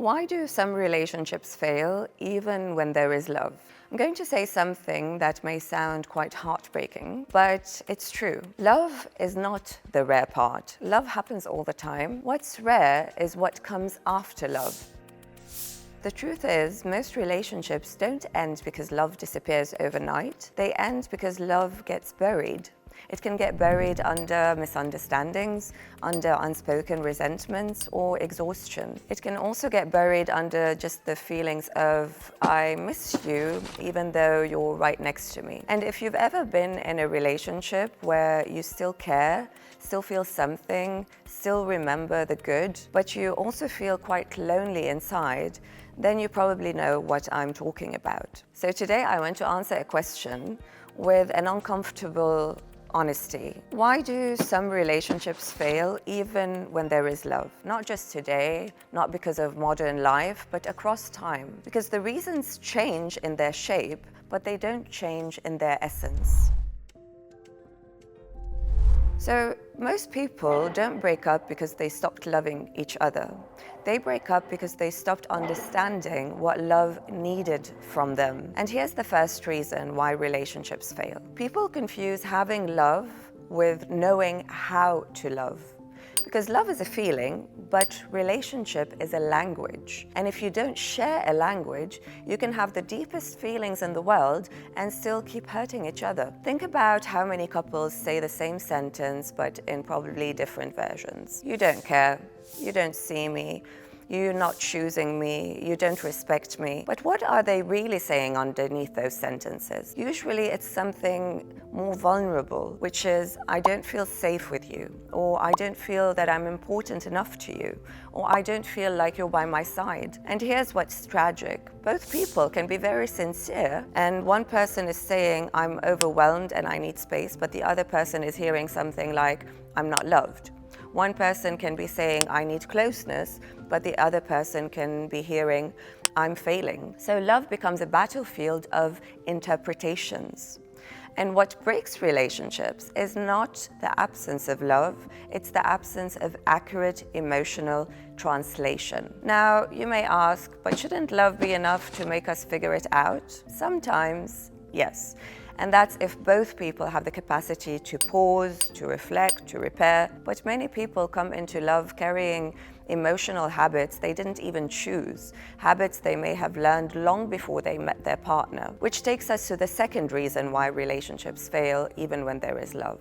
Why do some relationships fail even when there is love? I'm going to say something that may sound quite heartbreaking, but it's true. Love is not the rare part. Love happens all the time. What's rare is what comes after love. The truth is, most relationships don't end because love disappears overnight. They end because love gets buried. It can get buried under misunderstandings, under unspoken resentments, or exhaustion. It can also get buried under just the feelings of, I miss you, even though you're right next to me. And if you've ever been in a relationship where you still care, still feel something, still remember the good, but you also feel quite lonely inside, then you probably know what I'm talking about. So today I want to answer a question with an uncomfortable honesty. Why do some relationships fail even when there is love? Not just today, not because of modern life, but across time. Because the reasons change in their shape, but they don't change in their essence. So most people don't break up because they stopped loving each other. They break up because they stopped understanding what love needed from them. And here's the first reason why relationships fail. People confuse having love with knowing how to love. Because love is a feeling, but relationship is a language. And if you don't share a language, you can have the deepest feelings in the world and still keep hurting each other. Think about how many couples say the same sentence, but in probably different versions. You don't care, you don't see me, you're not choosing me, you don't respect me. But what are they really saying underneath those sentences? Usually it's something more vulnerable, which is, I don't feel safe with you, or I don't feel that I'm important enough to you, or I don't feel like you're by my side. And here's what's tragic. Both people can be very sincere, and one person is saying, I'm overwhelmed and I need space, but the other person is hearing something like, I'm not loved. One person can be saying, I need closeness, but the other person can be hearing, I'm failing. So love becomes a battlefield of interpretations. And what breaks relationships is not the absence of love, it's the absence of accurate emotional translation. Now, you may ask, but shouldn't love be enough to make us figure it out? Sometimes, yes. And that's if both people have the capacity to pause, to reflect, to repair. But many people come into love carrying emotional habits they didn't even choose, habits they may have learned long before they met their partner. Which takes us to the second reason why relationships fail even when there is love.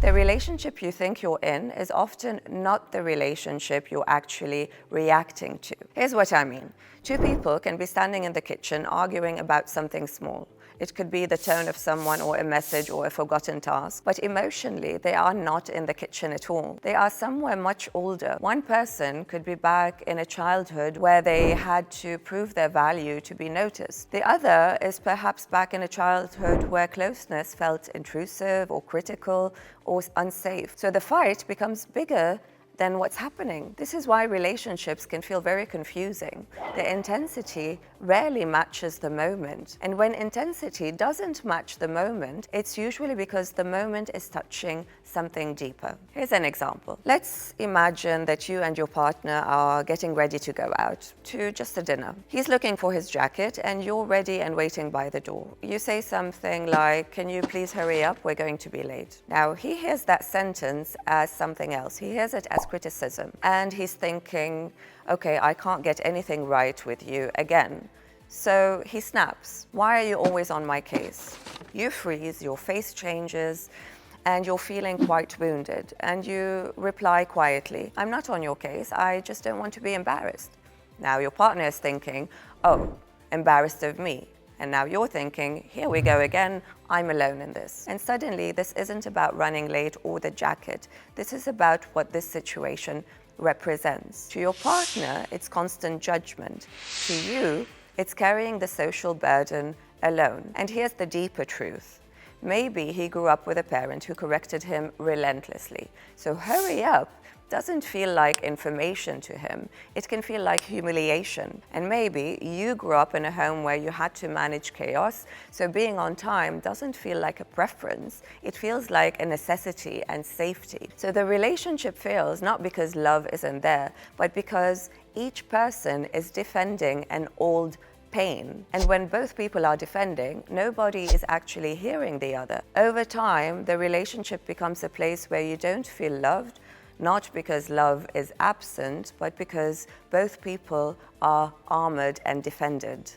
The relationship you think you're in is often not the relationship you're actually reacting to. Here's what I mean. Two people can be standing in the kitchen arguing about something small. It could be the tone of someone or a message or a forgotten task, but emotionally they are not in the kitchen at all. They are somewhere much older. One person could be back in a childhood where they had to prove their value to be noticed. The other is perhaps back in a childhood where closeness felt intrusive or critical or unsafe. So the fight becomes bigger than what's happening. This is why relationships can feel very confusing. The intensity rarely matches the moment. And when intensity doesn't match the moment, it's usually because the moment is touching something deeper. Here's an example. Let's imagine that you and your partner are getting ready to go out to just a dinner. He's looking for his jacket and you're ready and waiting by the door. You say something like, can you please hurry up? We're going to be late. Now, he hears that sentence as something else. He hears it as criticism. And he's thinking, okay, I can't get anything right with you again. So he snaps. Why are you always on my case? You freeze, your face changes, and you're feeling quite wounded. And you reply quietly, I'm not on your case, I just don't want to be embarrassed. Now your partner is thinking, oh, embarrassed of me. And now you're thinking, here we go again, I'm alone in this. And suddenly this isn't about running late or the jacket. This is about what this situation represents. To your partner, it's constant judgment. To you, it's carrying the social burden alone. And here's the deeper truth. Maybe he grew up with a parent who corrected him relentlessly. So hurry up doesn't feel like information to him. It can feel like humiliation. And maybe you grew up in a home where you had to manage chaos, so being on time doesn't feel like a preference. It feels like a necessity and safety. So the relationship fails not because love isn't there, but because each person is defending an old pain. And when both people are defending, nobody is actually hearing the other. Over time, the relationship becomes a place where you don't feel loved, not because love is absent, but because both people are armored and defended.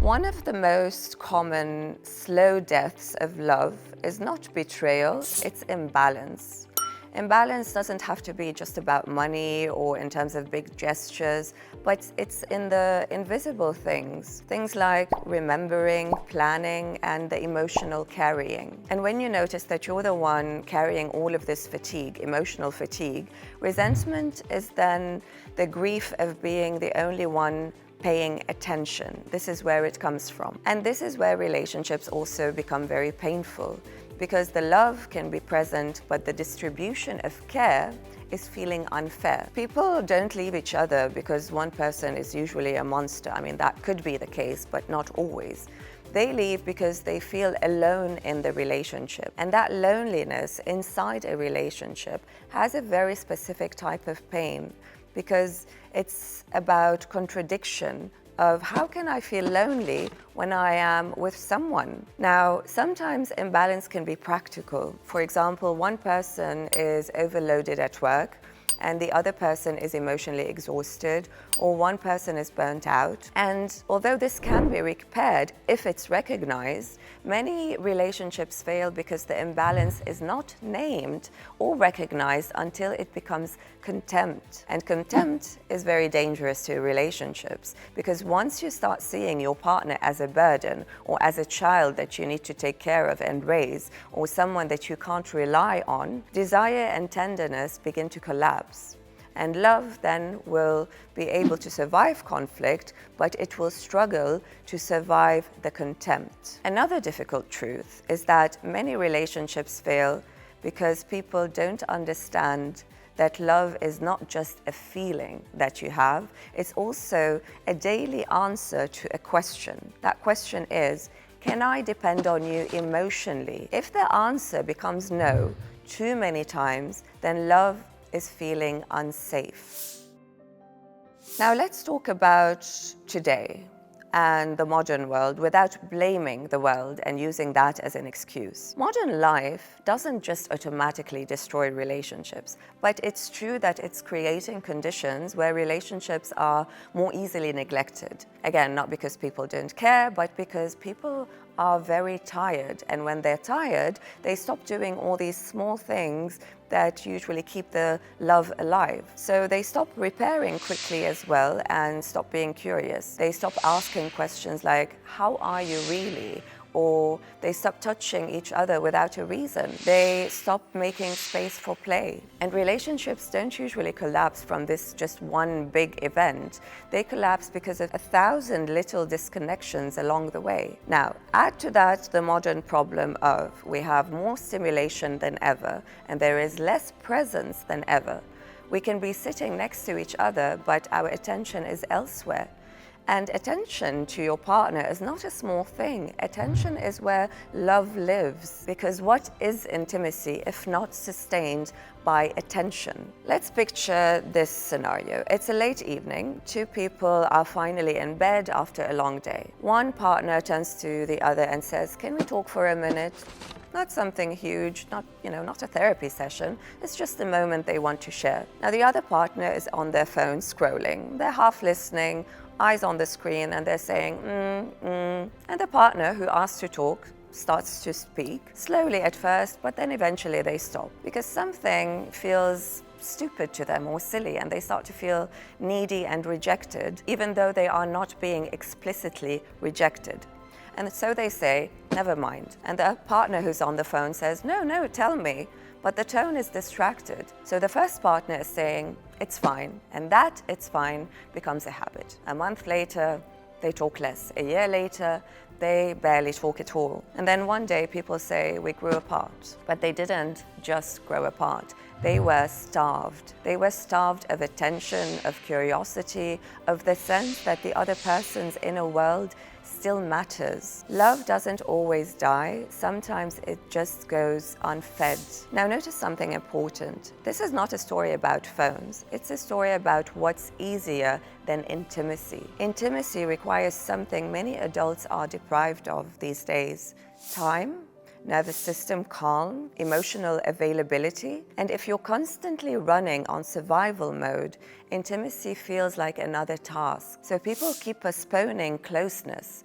One of the most common slow deaths of love is not betrayal, it's imbalance. Imbalance doesn't have to be just about money or in terms of big gestures, but it's in the invisible things. Things like remembering, planning, and the emotional carrying. And when you notice that you're the one carrying all of this fatigue, emotional fatigue, resentment is then the grief of being the only one paying attention. This is where it comes from. And this is where relationships also become very painful, because the love can be present, but the distribution of care is feeling unfair. People don't leave each other because one person is usually a monster. I mean, that could be the case, but not always. They leave because they feel alone in the relationship. And that loneliness inside a relationship has a very specific type of pain, because it's about contradiction of how can I feel lonely when I am with someone? Now, sometimes imbalance can be practical. For example, one person is overloaded at work and the other person is emotionally exhausted, or one person is burnt out. And although this can be repaired if it's recognized, many relationships fail because the imbalance is not named or recognized until it becomes contempt. And contempt is very dangerous to relationships, because once you start seeing your partner as a burden or as a child that you need to take care of and raise, or someone that you can't rely on, desire and tenderness begin to collapse. And love then will be able to survive conflict, but it will struggle to survive the contempt. Another difficult truth is that many relationships fail because people don't understand that love is not just a feeling that you have, it's also a daily answer to a question. That question is, can I depend on you emotionally? If the answer becomes no too many times, then love is feeling unsafe. Now let's talk about today and the modern world without blaming the world and using that as an excuse. Modern life doesn't just automatically destroy relationships, but it's true that it's creating conditions where relationships are more easily neglected. Again, not because people don't care, but because people are very tired. And when they're tired, they stop doing all these small things that usually keep the love alive. So they stop repairing quickly as well and stop being curious. They stop asking questions like, how are you really? Or they stop touching each other without a reason. They stop making space for play. And relationships don't usually collapse from this just one big event. They collapse because of 1,000 little disconnections along the way. Now, add to that the modern problem of we have more stimulation than ever, and there is less presence than ever. We can be sitting next to each other, but our attention is elsewhere. And attention to your partner is not a small thing. Attention is where love lives, because what is intimacy if not sustained by attention? Let's picture this scenario. It's a late evening. Two people are finally in bed after a long day. One partner turns to the other and says, "Can we talk for a minute?" Not something huge, not a therapy session. It's just a moment they want to share. Now the other partner is on their phone scrolling. They're half listening, eyes on the screen, and they're saying, And the partner who asked to talk starts to speak, slowly at first, but then eventually they stop because something feels stupid to them or silly, and they start to feel needy and rejected, even though they are not being explicitly rejected. And so they say, never mind. And the partner who's on the phone says, no, tell me. But the tone is distracted. So the first partner is saying, it's fine. And that it's fine becomes a habit. A month later, they talk less. A year later, they barely talk at all. And then one day people say we grew apart. But they didn't just grow apart. They were starved. They were starved of attention, of curiosity, of the sense that the other person's inner world still matters. Love doesn't always die. Sometimes it just goes unfed. Now notice something important. This is not a story about phones. It's a story about what's easier than intimacy. Intimacy requires something many adults are deprived of these days: time, nervous system calm, emotional availability. And if you're constantly running on survival mode, intimacy feels like another task. So people keep postponing closeness.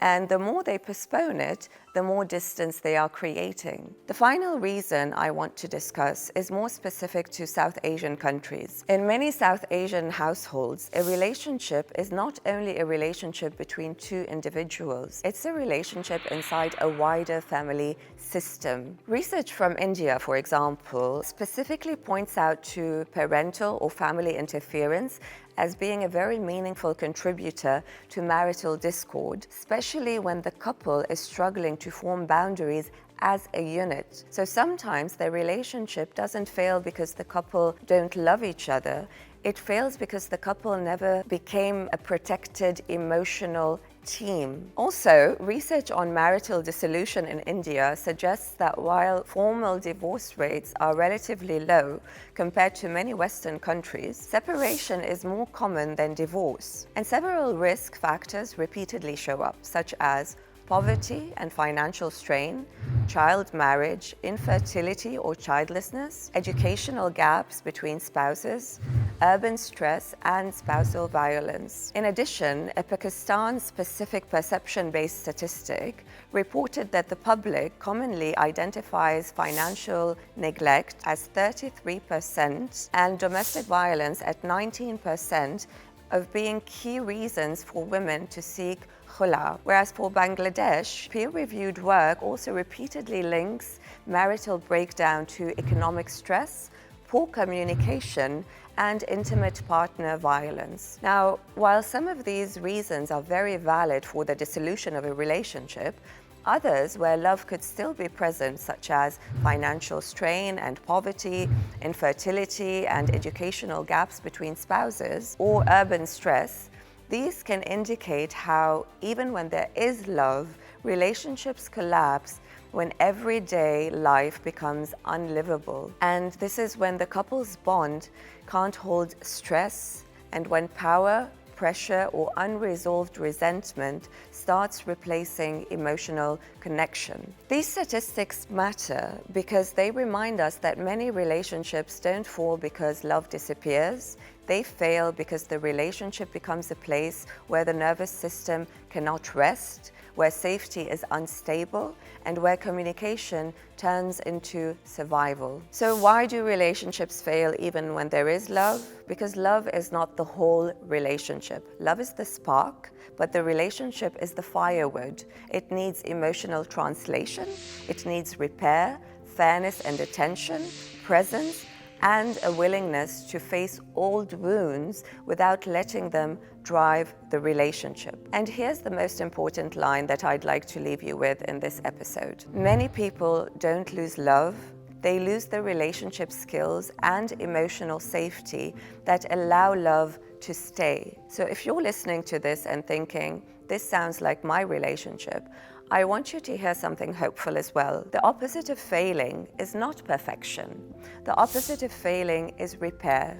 And the more they postpone it, the more distance they are creating. The final reason I want to discuss is more specific to South Asian countries. In many South Asian households, a relationship is not only a relationship between two individuals, it's a relationship inside a wider family system. Research from India, for example, specifically points out to parental or family interference as being a very meaningful contributor to marital discord, especially when the couple is struggling to form boundaries as a unit. So sometimes the relationship doesn't fail because the couple don't love each other. It fails because the couple never became a protected emotional team. Also, research on marital dissolution in India suggests that while formal divorce rates are relatively low compared to many Western countries, separation is more common than divorce. And several risk factors repeatedly show up, such as poverty and financial strain, child marriage, infertility or childlessness, educational gaps between spouses, urban stress, and spousal violence. In addition, a Pakistan-specific perception-based statistic reported that the public commonly identifies financial neglect as 33% and domestic violence at 19% of being key reasons for women to seek khula. Whereas for Bangladesh, peer-reviewed work also repeatedly links marital breakdown to economic stress, poor communication, and intimate partner violence. Now, while some of these reasons are very valid for the dissolution of a relationship, others where love could still be present, such as financial strain and poverty, infertility and educational gaps between spouses, or urban stress, these can indicate how, even when there is love, relationships collapse when everyday life becomes unlivable. And this is when the couple's bond can't hold stress, and when power, pressure, or unresolved resentment starts replacing emotional connection. These statistics matter because they remind us that many relationships don't fall because love disappears. They fail because the relationship becomes a place where the nervous system cannot rest, where safety is unstable, and where communication turns into survival. So why do relationships fail even when there is love? Because love is not the whole relationship. Love is the spark, but the relationship is the firewood. It needs emotional translation, it needs repair, fairness and attention, presence, and a willingness to face old wounds without letting them drive the relationship. And here's the most important line that I'd like to leave you with in this episode. Many people don't lose love, they lose the relationship skills and emotional safety that allow love to stay. So if you're listening to this and thinking, this sounds like my relationship, I want you to hear something hopeful as well. The opposite of failing is not perfection. The opposite of failing is repair.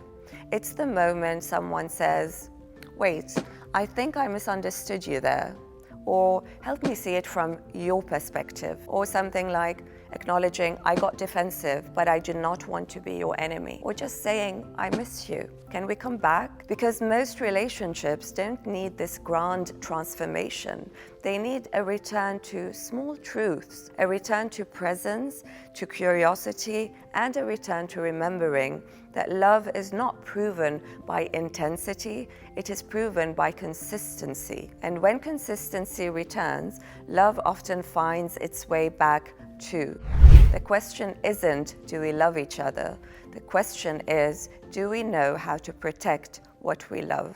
It's the moment someone says, wait, I think I misunderstood you there. Or help me see it from your perspective. Or something like acknowledging, I got defensive, but I do not want to be your enemy. Or just saying, I miss you. Can we come back? Because most relationships don't need this grand transformation. They need a return to small truths, a return to presence, to curiosity, and a return to remembering that love is not proven by intensity, it is proven by consistency. And when consistency returns, love often finds its way back too. The question isn't, do we love each other? The question is, do we know how to protect what we love?